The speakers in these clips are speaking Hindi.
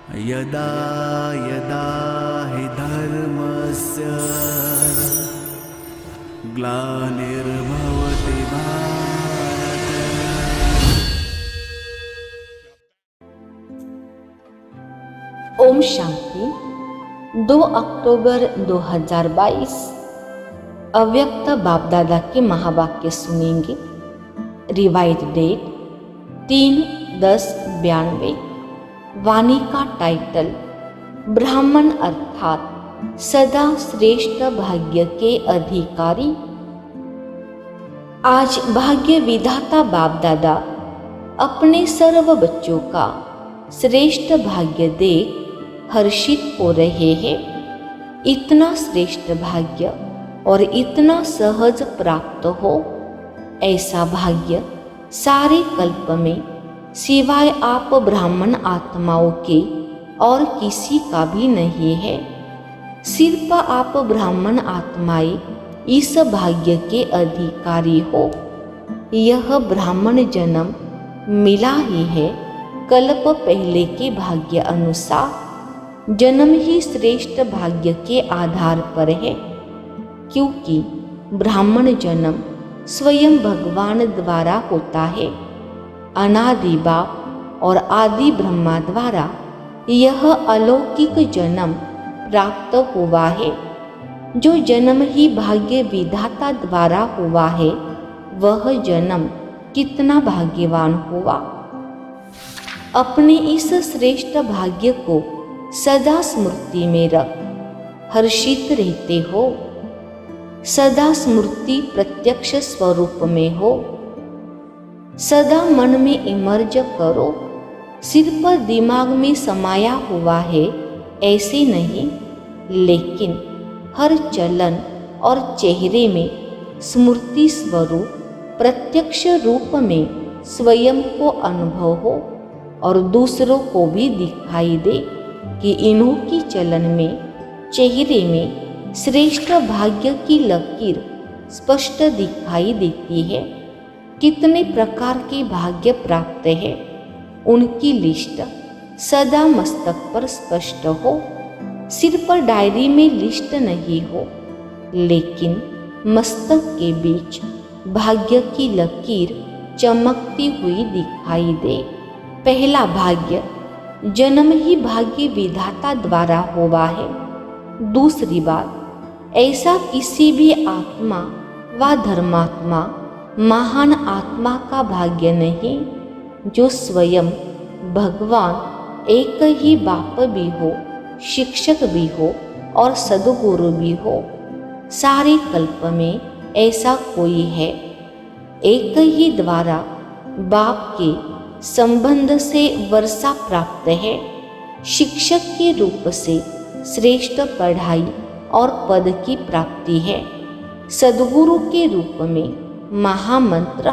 यदा यदा हि धर्मस्य ग्लानिर्भवति भारत। ओम शांति। 2 अक्टूबर 2022 अव्यक्त बाप दादा के महावाक्य सुनेंगे। Revise date 3/10/92। वाणी का टाइटल ब्राह्मण अर्थात सदा श्रेष्ठ भाग्य के अधिकारी। आज भाग्य विधाता बाप दादा अपने सर्व बच्चों का श्रेष्ठ भाग्य देख हर्षित हो रहे हैं। इतना श्रेष्ठ भाग्य और इतना सहज प्राप्त हो, ऐसा भाग्य सारे कल्प में सिवाय आप ब्राह्मण आत्माओं के और किसी का भी नहीं है। सिर्फ आप ब्राह्मण आत्माएं इस भाग्य के अधिकारी हो। यह ब्राह्मण जन्म मिला ही है कल्प पहले के भाग्य अनुसार। जन्म ही श्रेष्ठ भाग्य के आधार पर है, क्योंकि ब्राह्मण जन्म स्वयं भगवान द्वारा होता है। अनादि बाप और आदि ब्रह्मा द्वारा यह अलौकिक जन्म प्राप्त हुआ है। जो जन्म ही भाग्य विधाता द्वारा हुआ है, वह जन्म कितना भाग्यवान हुआ। अपने इस श्रेष्ठ भाग्य को सदा स्मृति में रख हर्षित रहते हो। सदा स्मृति प्रत्यक्ष स्वरूप में हो। सदा मन में इमर्ज करो। सिर्फ दिमाग में समाया हुआ है ऐसे नहीं, लेकिन हर चलन और चेहरे में स्मृति स्वरूप प्रत्यक्ष रूप में स्वयं को अनुभव हो और दूसरों को भी दिखाई दे कि इन्हों की चलन में, चेहरे में श्रेष्ठ भाग्य की लकीर स्पष्ट दिखाई देती है। कितने प्रकार के भाग्य प्राप्त है, उनकी लिस्ट सदा मस्तक पर स्पष्ट हो। सिर्फ डायरी में लिस्ट नहीं हो, लेकिन मस्तक के बीच भाग्य की लकीर चमकती हुई दिखाई दे। पहला भाग्य जन्म ही भाग्य विधाता द्वारा हुआ है। दूसरी बात, ऐसा किसी भी आत्मा व धर्मात्मा, महान आत्मा का भाग्य नहीं जो स्वयं भगवान एक ही बाप भी हो, शिक्षक भी हो और सद्गुरु भी हो। सारे कल्प में ऐसा कोई है। एक ही द्वारा बाप के संबंध से वर्षा प्राप्त है। शिक्षक के रूप से श्रेष्ठ पढ़ाई और पद की प्राप्ति है। सद्गुरु के रूप में महामंत्र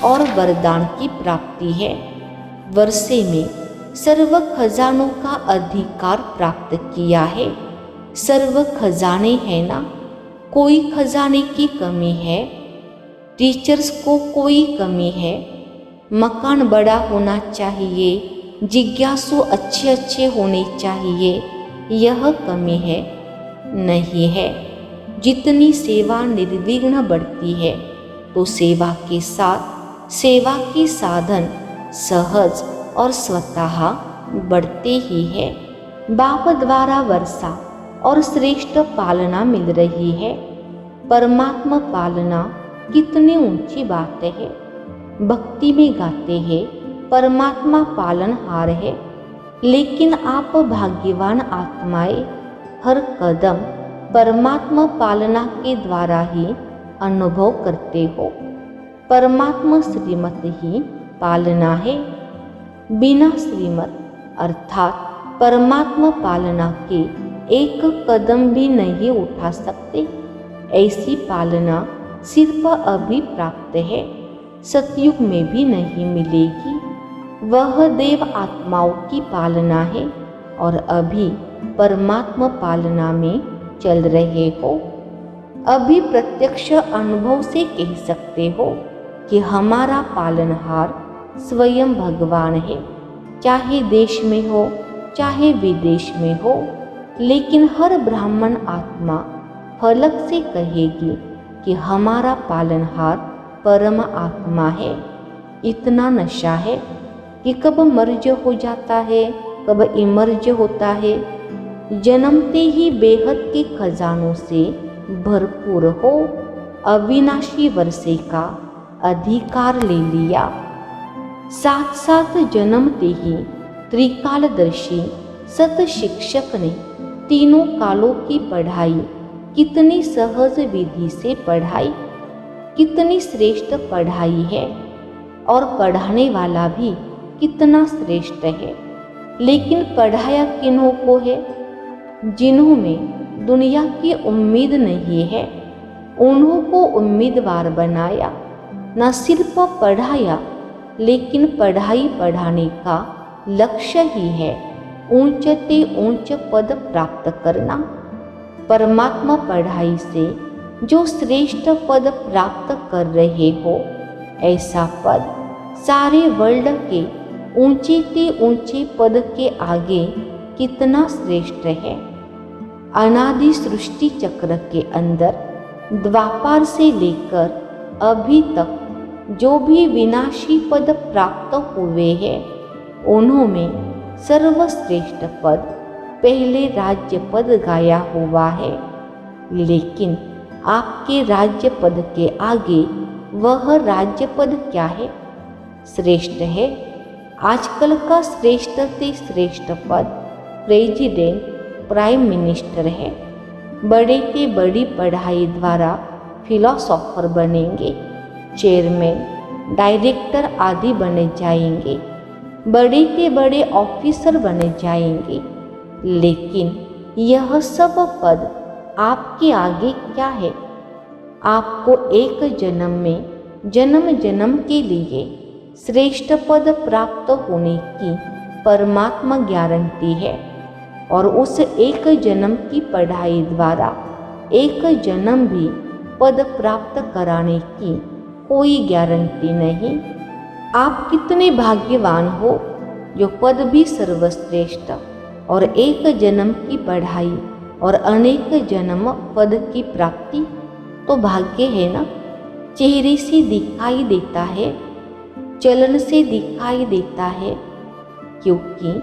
और वरदान की प्राप्ति है। वर्षे में सर्व खजानों का अधिकार प्राप्त किया है। सर्व खजाने हैं ना, कोई खजाने की कमी है? टीचर्स को कोई कमी है? मकान बड़ा होना चाहिए, जिज्ञासु अच्छे अच्छे होने चाहिए, यह कमी है? नहीं है। जितनी सेवा निर्विघ्न बढ़ती है, तो सेवा के साथ सेवा के साधन सहज और स्वतः बढ़ते ही है। बाप द्वारा वर्षा और श्रेष्ठ पालना मिल रही है। परमात्मा पालना कितनी ऊंची बात है। भक्ति में गाते हैं परमात्मा पालनहार है, लेकिन आप भाग्यवान आत्माएं हर कदम परमात्मा पालना के द्वारा ही अनुभव करते हो। परमात्मा श्रीमत ही पालना है। बिना श्रीमत अर्थात परमात्मा पालना के एक कदम भी नहीं उठा सकते। ऐसी पालना सिर्फ अभी प्राप्त है, सतयुग में भी नहीं मिलेगी। वह देव आत्माओं की पालना है और अभी परमात्मा पालना में चल रहे हो। अभी प्रत्यक्ष अनुभव से कह सकते हो कि हमारा पालनहार स्वयं भगवान है। चाहे देश में हो, चाहे विदेश में हो, लेकिन हर ब्राह्मण आत्मा फलक से कहेगी कि हमारा पालनहार परम आत्मा है। इतना नशा है कि कब मर्ज हो जाता है, कब इमर्ज होता है। जन्मते ही बेहद के खजानों से भरपूर हो अविनाशी वर्षे का अधिकार ले लिया। साथ साथ जन्मते ही त्रिकालदर्शी सत शिक्षक ने तीनों कालों की पढ़ाई कितनी सहज विधि से पढ़ाई, कितनी श्रेष्ठ पढ़ाई है, और पढ़ाने वाला भी कितना श्रेष्ठ है। लेकिन पढ़ाया किन्हों को है? जिन्हों में दुनिया की उम्मीद नहीं है, उन्हों को उम्मीदवार बनाया। न सिर्फ पढ़ाया, लेकिन पढ़ाई पढ़ाने का लक्ष्य ही है ऊंचते ऊंच पद प्राप्त करना। परमात्मा पढ़ाई से जो श्रेष्ठ पद प्राप्त कर रहे हो, ऐसा पद सारे वर्ल्ड के ऊंचे ते ऊंचे पद के आगे कितना श्रेष्ठ है। अनादि सृष्टि चक्र के अंदर द्वापार से लेकर अभी तक जो भी विनाशी पद प्राप्त हुए हैं, उन्होंने सर्वश्रेष्ठ पद पहले राज्य पद गाया हुआ है। लेकिन आपके राज्य पद के आगे वह राज्य पद क्या है? श्रेष्ठ है। आजकल का श्रेष्ठ से श्रेष्ठ पद प्रेसिडेंट, प्राइम मिनिस्टर है। बड़े के बड़ी पढ़ाई द्वारा फिलोसोफर बनेंगे, चेयरमैन, डायरेक्टर आदि बने जाएंगे, बड़े के बड़े ऑफिसर बने जाएंगे। लेकिन यह सब पद आपके आगे क्या है? आपको एक जन्म में जन्म जन्म के लिए श्रेष्ठ पद प्राप्त होने की परमात्मा गारंटी है, और उस एक जन्म की पढ़ाई द्वारा एक जन्म भी पद प्राप्त कराने की कोई गारंटी नहीं। आप कितने भाग्यवान हो जो पद भी सर्वश्रेष्ठ और एक जन्म की पढ़ाई और अनेक जन्म पद की प्राप्ति तो भाग्य है ना। चेहरे से दिखाई देता है, चलन से दिखाई देता है, क्योंकि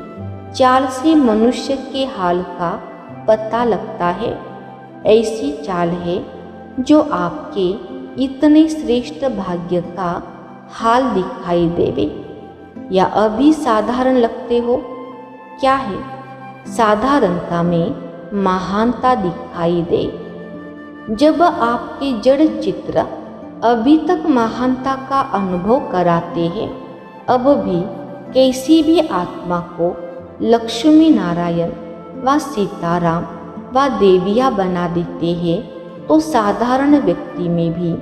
चाल से मनुष्य के हाल का पता लगता है। ऐसी चाल है जो आपके इतने श्रेष्ठ भाग्य का हाल दिखाई देवे। या अभी साधारण लगते हो? क्या है? साधारणता में महानता दिखाई दे। जब आपके जड़ चित्र अभी तक महानता का अनुभव कराते हैं, अब भी कैसी भी आत्मा को लक्ष्मी नारायण व सीताराम व देविया बना देते हैं, तो साधारण व्यक्ति में भी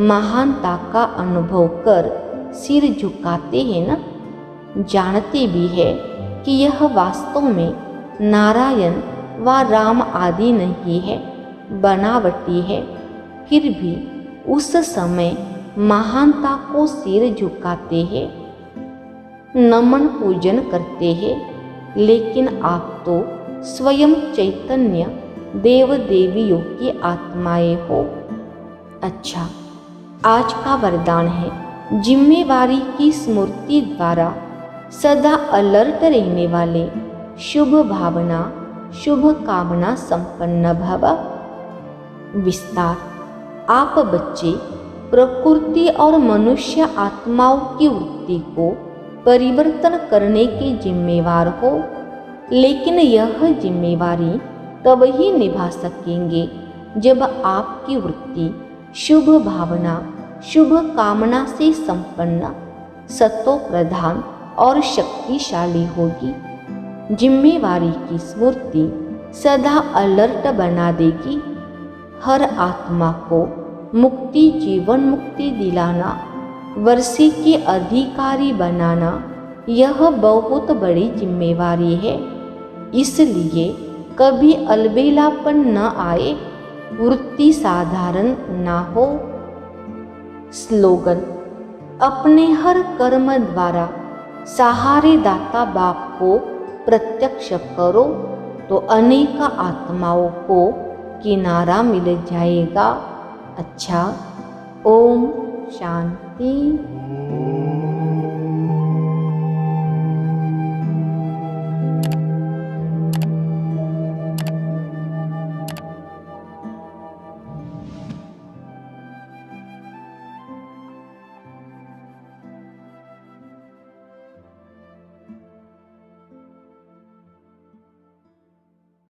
महानता का अनुभव कर सिर झुकाते हैं ना। जानते भी है कि यह वास्तव में नारायण व राम आदि नहीं है, बनावटी है। फिर भी उस समय महानता को सिर झुकाते हैं, नमन पूजन करते हैं। लेकिन आप तो स्वयं चैतन्य देव देवियों की आत्माएं हो। अच्छा, आज का वरदान है जिम्मेवारी की स्मृति द्वारा सदा अलर्ट रहने वाले, शुभ भावना शुभ कामना संपन्न भव। विस्तार। आप बच्चे प्रकृति और मनुष्य आत्माओं की वृत्ति को परिवर्तन करने के जिम्मेवार हो, लेकिन यह जिम्मेवारी तब ही निभा सकेंगे जब आपकी वृत्ति शुभ भावना शुभ कामना से संपन्न, सतो प्रधान और शक्तिशाली होगी। जिम्मेवारी की स्मृति सदा अलर्ट बना देगी। हर आत्मा को मुक्ति, जीवन मुक्ति दिलाना, वर्षे के अधिकारी बनाना, यह बहुत बड़ी जिम्मेवारी है। इसलिए कभी अलबेलापन न आए, वृत्ति साधारण ना हो। स्लोगन। अपने हर कर्म द्वारा सहारे दाता बाप को प्रत्यक्ष करो तो अनेक आत्माओं को किनारा मिल जाएगा। अच्छा, ओम शांति।